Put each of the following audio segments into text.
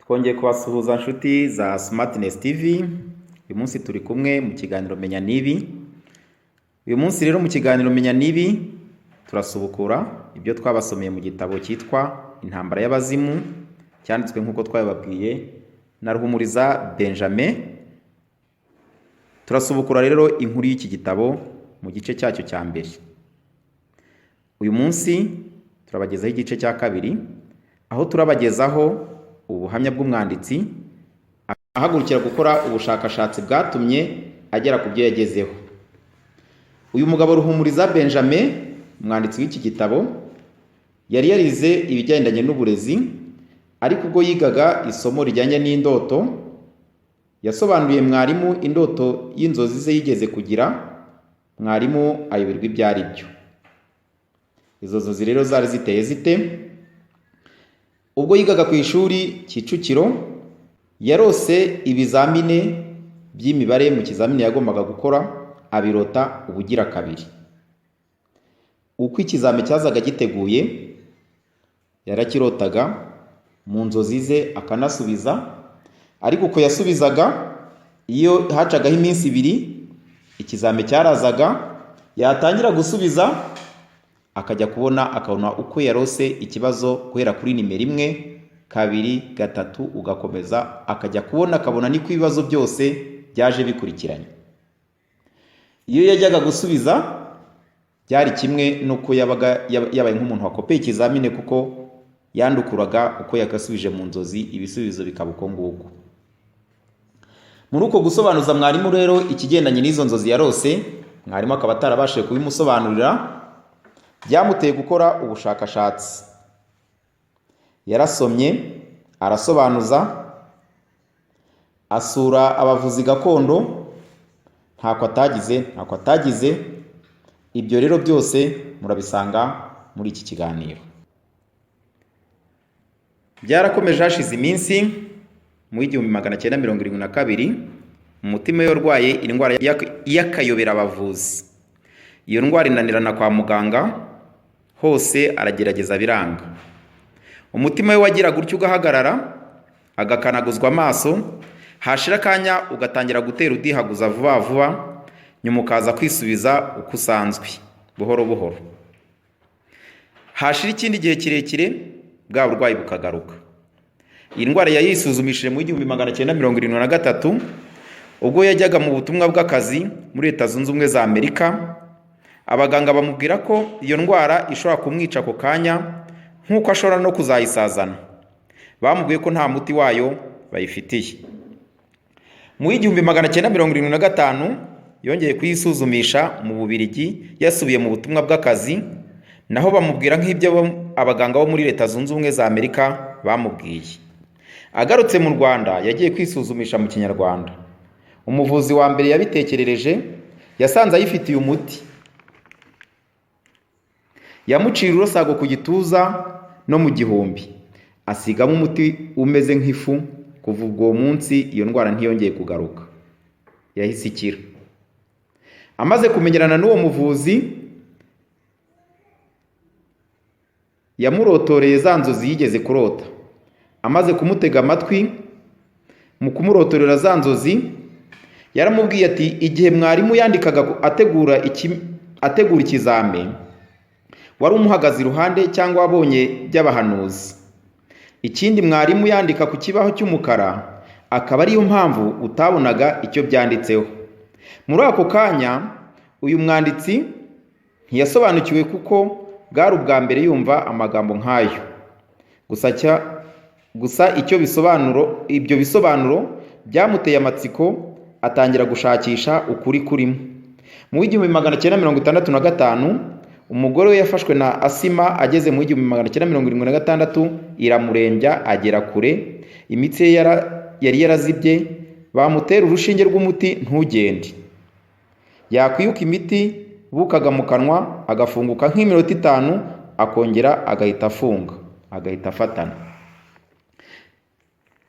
Twongeye kubasuhuza nshuti za Smartness TV. Uyu munsi turi kumwe mu kiganiro Menya Nibi. Uyu munsi rero mu kiganiro Menya Nibi turasubukura ibyo twabasomeye mu gitabo cyitwa Intambara y'Abazimu, cyanditswe nk'uko twababwiye na Ruhumuriza Benjamin. Turasubukura rero inkuru y'iki gitabo mu gice cyacyo cya mbere. Uyu munsi turabagezaho igice cya kabiri, aho turabagezaho ubuhamya bw'umwanditsi ahagurukira gukora ubushakashatsi bwatumye agera ku byo yagezeho. Uyu mugabo Ruhumuriza Benjamin, umwanditsi w'iki gitabo, yari yarize ibigendanye n'uburezi, ariko ubwo yigaga isomo rijyanye n'indoto, yasobanuriye mwarimu indoto y'inzozi ze yigeze kugira. Mwarimu ayoberwa ibyo ari byo. Izo nzozi rero zari ziteye zite? Ubwo yigaga ku ishuri Kicukiro, yarose ibizamine by'imibare mu kizamini yagombaga gukora, abirota ubugira kabiri. Uko ikizamini cyazaga giteguye, yarakirotaga mu nzozi ze akanasubiza, ariko uko yasubizaga, iyo hacagaho iminsi ibiri ikizamini cyarazaga, yatangira gusubiza akabona uko yarose ikibazo guhera kuri nimero 1, 2, 3 ugakomeza, akabona niko ibibazo byose byaje bikurikiranye. Iyo yajyaga gusubiza byari kimwe nuko yabaye nk'umuntu wakopeye ikizamini, kuko yandukuraga uko yakasubije mu nzozi, ibisubizo bikaba uko nguko. Muri uko gusobanuza mwarimu rero ikigendanye n'izo nzozi yarose, mwarimu akaba atarabashije kubimusobanurira, byamuteye gukora ubushakashatsi. Yarasomye, arasobanuza, asura abavuzi gakondo, ntako atagize. Ibyo rero byose murabisanga muri iki kiganiro. Byarakomeje hashize iminsi, mu 1972, umutima we warwaye indwara y'akayobera abavuzi. Iyo ndwara inanirana kwa muganga, hose aragerageza biranga. Umutima we wagira gutyo ugahagarara, agakanaguzwa amaso, hashira akanya ugatangira gutera udihaguza vuba vuba, nyuma ukaza kwisubiza uko usanzwe buhoro buhoro. Hashira ikindi gihe kirekire, bwa burwayi bukagaruka. Iyi ndwara yayisuzumishije mu 1973, ubwo yajyaga mu butumwa bw'akazi muri Leta Zunze Ubumwe za Amerika. Abaganga bamubwira ko iyo ndwara ishobora kumwica ako kanya, nk'uko ashobora no kuzayisazana. Bamubwiye ko nta muti wayo bayifitiye. Mu 1975 yongeye kuyisuzumisha mu Bubiligi, yasubiye mu butumwa bw'akazi, naho bamubwira nk'ibyo abaganga bo muri Leta Zunze Ubumwe za Amerika bamubwiye. Agarutse mu Rwanda, yagiye kwisuzumisha mu Kinyarwanda. Umuvuzi wa mbere yabitekerereje, yasanze ayifitiye umuti. Yamucira urusago ku gituza no mu gihumbi, asigamo umuti umeze nk'ifu. Kuva ubwo munsi iyo ndwara ntiyongeye kugaruka, yahise ikira. Amaze kumenyerana n'uwo muvuzi, yamurotoreye za nzozi yigeze kurota. Amaze kumutega amatwi mu kumurotorera za nzozi, yaramubwiye ati, igihe mwarimu yandikaga ategura ikizame, wari umuhagaze iruhande cyangwa wabonye by'abahanuzi. Ikindi, mwarimu yandika ku kibaho cy'umukara, akaba ariyo mpamvu utabonaga icyo byanditseho. Muri ako kanya uyu mwanditsi ntiyasobanukiwe, kuko bwari ubwa mbere yumva amagambo nk'ayo. Gusa ibyo bisobanuro byamuteye amatsiko, atangira gushakisha ukuri kurimo. Mu 1965 umugore we yafashwe na asima. Ageze mu 1976 iramurembya agera kure, imitsi ye yari yarazibye. Bamutera urushinge rw'umuti ntugende. Yakwiyuka imiti bukaga mu kanwa, agafunguka nk'iminota 5, akongera agahita afunga, agahita afatana.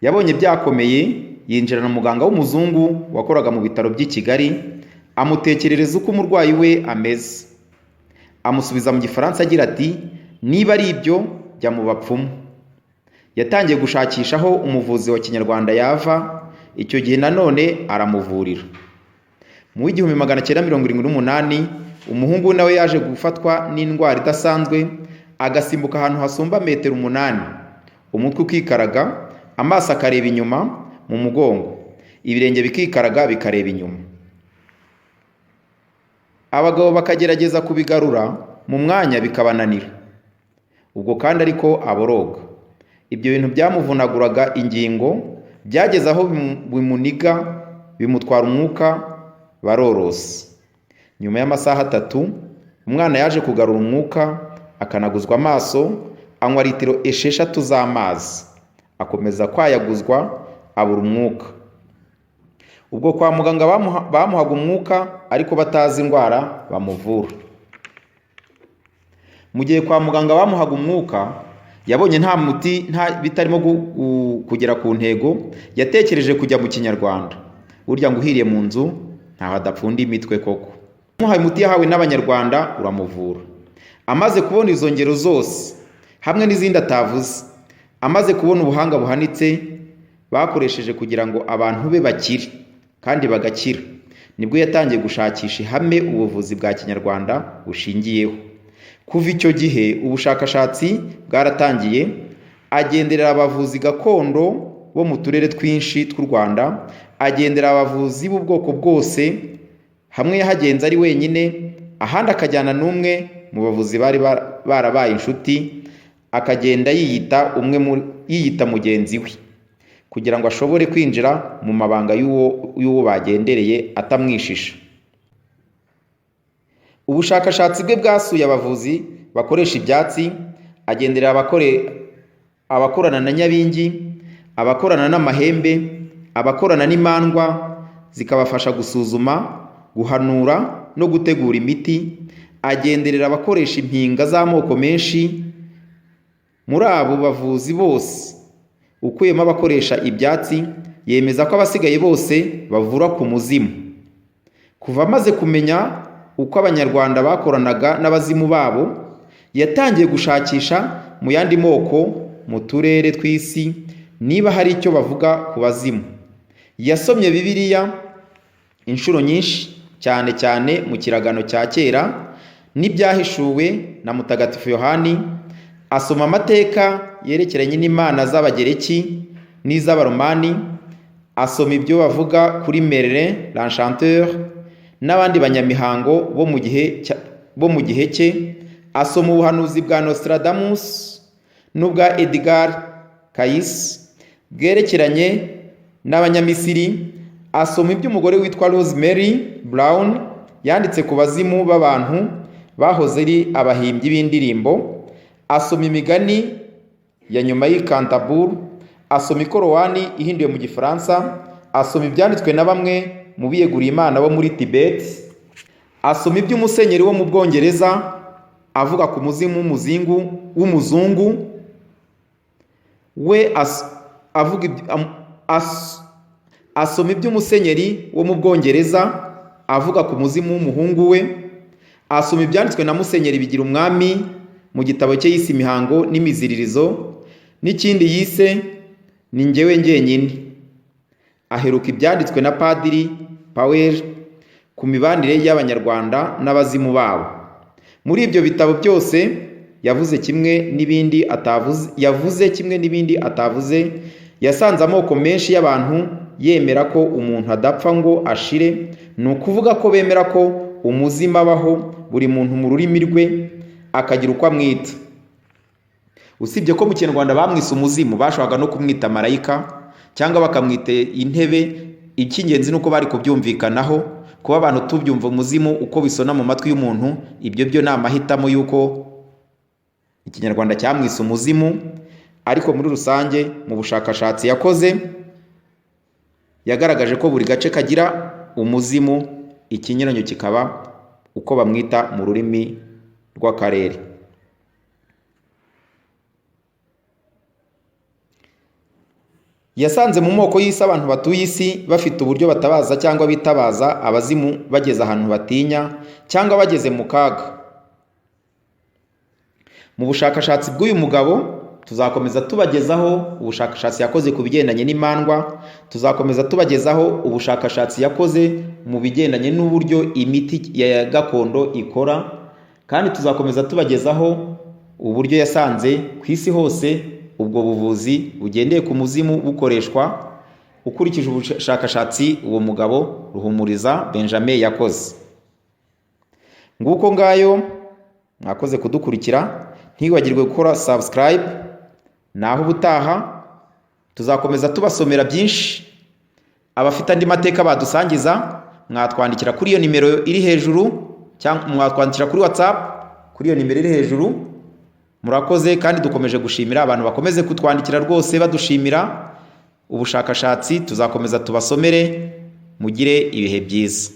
Yabonye byakomeye, yinjirana muganga w'umuzungu wakoraga mu bitaro by'i Kigali, amutekerereza uko umurwayi we ameze. Amusubiza mu Gifaransa agira ati, niba ari ibyo jya mu bapfumu. yatangiye gushakisha aho umuvuzi wa kinyarwanda yava. Icyo gihe nanone aramuvurira. Mu 1978 umuhungu nawe yaje gufatwa n'indwara idasanzwe, agasimbuka ahantu hasumba metero 8, umutwe ukikaraga, amaso akareba inyuma mu mugongo, ibirenge bikikaraga bikareba inyuma. Abagabo bakagerageza kubigarura mu mwanya bikabananira. Ubwo kandi ariko aboroga. Ibyo bintu byamuvunaguraga ingingo, byageze aho bimuniga, bimutwara umwuka, barorose. Nyuma y'amasaha 3 umwana yaje kugarura umwuka, akanaguzwa amaso, anywa litiro 6 z'amazi, akomeza kwayaguzwa, abura umwuka. Ubwo kwa muganga bamuhaga umwuka ariko batazi indwara bamuvura. Mu gihe kwa muganga bamuhaga umwuka, yabonye nta muti bitarimo kugera ku ntego, yatekereje kujya mu kinyarwanda. Burya ngo uhiriye mu nzu ntaho adapfunda imitwe koko. Umuhaye umuti yahawe n'abanyarwanda uramuvura. Amaze kubona izo ngero zose hamwe n'izindi atavuze, amaze kubona ubuhanga buhanitse bakoresheje kugira ngo abantu be bakire kandi bagakira, nibwo yatangiye gushakisha ihame ubuvuzi bwa kinyarwanda bushingiyeho. Kuva icyo gihe ubushakashatsi bwaratangiye, agenderera abavuzi gakondo bo mu turere twinshi tw'u Rwanda, agendera abavuzi b'ubwoko bwose, hamwe yahagenze ari wenyine, ahandi akajyana n'umwe mu bavuzi bari barabaye inshuti, akagenda yiyita mugenzi we, kugira ngo ashobore kwinjira mu mabanga y'uwo bagendereye atamwishisha. Ubushakashatsi bwe bwasuye abavuzi bakoresha ibyatsi, agenderera abakorana na nyabingi, abakorana n'amahembe, abakorana n'imandwa zikabafasha gusuzuma, guhanura no gutegura imiti, agenderera abakoresha impinga z'amoko menshi. Muri abo bavuzi bose ukuyemo abakoresha ibyatsi, yemeza ko abasigaye bose bavura ku muzimu. Kuva amaze kumenya uko abanyarwanda bakoranaga n'abazimu babo, yatangiye gushakisha mu yandi moko mu turere tw'isi niba hari icyo bavuga ku bazimu. Yasomye Bibiliya inshuro nyinshi, cyane cyane mu kiragano cya kera n'ibyahishuwe na Mutagatifu Yohani, asoma amateka yerekeranye n'imana z'Abagereki n'iz'Abaromani, asoma ibyo bavuga kuri Merlin l'Enchanteur n'abandi banyamihango bo mu gihe cye, asoma ubuhanuzi bwa Nostradamus n'ubwa Edgar Cayce bwerekeranye n'Abanyamisiri, asoma iby'umugore witwa Rosemary Brown yanditse ku bazimu b'abantu bahoze ari abahimbyi b'indirimbo, asoma imigani ya nyuma y'Ikantabur, asoma ikorowani ihinduye mu Gifaransa, asoma ibyanditswe na bamwe mu biyeguriye Imana bo muri Tibet, asoma iby'umusenyeri wo mu Bwongereza avuga ku muzimu w'umuzungu we, asoma iby'umusenyeri wo mu Bwongereza avuga ku muzimu w'umuhungu we, asoma ibyanditswe na Musenyeri Bigira Umwami mu gitabo cye yise Imihango n'Imiziririzo, n'ikindi yise Ni Njyewe Njyenyine. Aheruka ibyanditswe na Padiri Powell ku mibanire y'Abanyarwanda n'abazimu babo. Muri ibyo bitabo byose yavuze kimwe n'ibindi atavuze, yasanze amoko menshi y'abantu yemera ko umuntu adapfa ngo ashire, ni ukuvuga ko bemera ko umuzima abaho, buri muntu mu rurimi rwe akagira uko amwita. Usibye ko mu Kinyarwanda bamwise umuzimu, bashoboraga no kumwita marayika cyangwa bakamwita intebe. Icy'ingenzi nuko bari kubyumvikanaho. Kuba abantu tubyumva umuzimu uko bisona mu matwi y'umuntu, ibyo byo ni amahitamo y'uko Ikinyarwanda cyamwise umuzimu. Ariko muri rusange mu bushakashatsi yakoze, yagaragaje ko buri gace kagira umuzimu, ikinyuranyo kikaba uko bamwita mu rurimi rw'akarere. Yasanze mu moko y'isi abantu batuye isi bafite uburyo batabaza cyangwa bitabaza abazimu bageze ahantu batinya cyangwa bageze mu kaga. Mu bushakashatsi bw'uyu mugabo tuzakomeza tubagezaho ubushakashatsi yakoze ku bigendanye n'imandwa, tuzakomeza tubagezaho ubushakashatsi yakoze mu bigendanye n'uburyo imiti ya gakondo ikora, kandi tuzakomeza tubagezaho uburyo yasanze ku isi hose ubwo buvuzi bugendeye ku muzimu bukoreshwa ukurikije ubushakashatsi uwo mugabo Ruhumuriza Benjamin yakoze. Nguko ngayo, mwakoze kudukurikira, ntiwibagirwe gukora subscribe. Naho ubutaha tuzakomeza tubasomera byinshi. Abafite andi mateka badusangiza, mwatwandikira kuri iyo nimero iri hejuru, cyangwa mwatwandikira kuri WhatsApp kuri iyo nimero iri hejuru. Murakoze, kandi dukomeje gushimira abantu bakomeze kutwandikira rwose badushimira ubushakashatsi. Tuzakomeza tubasomere, mugire ibihe byiza.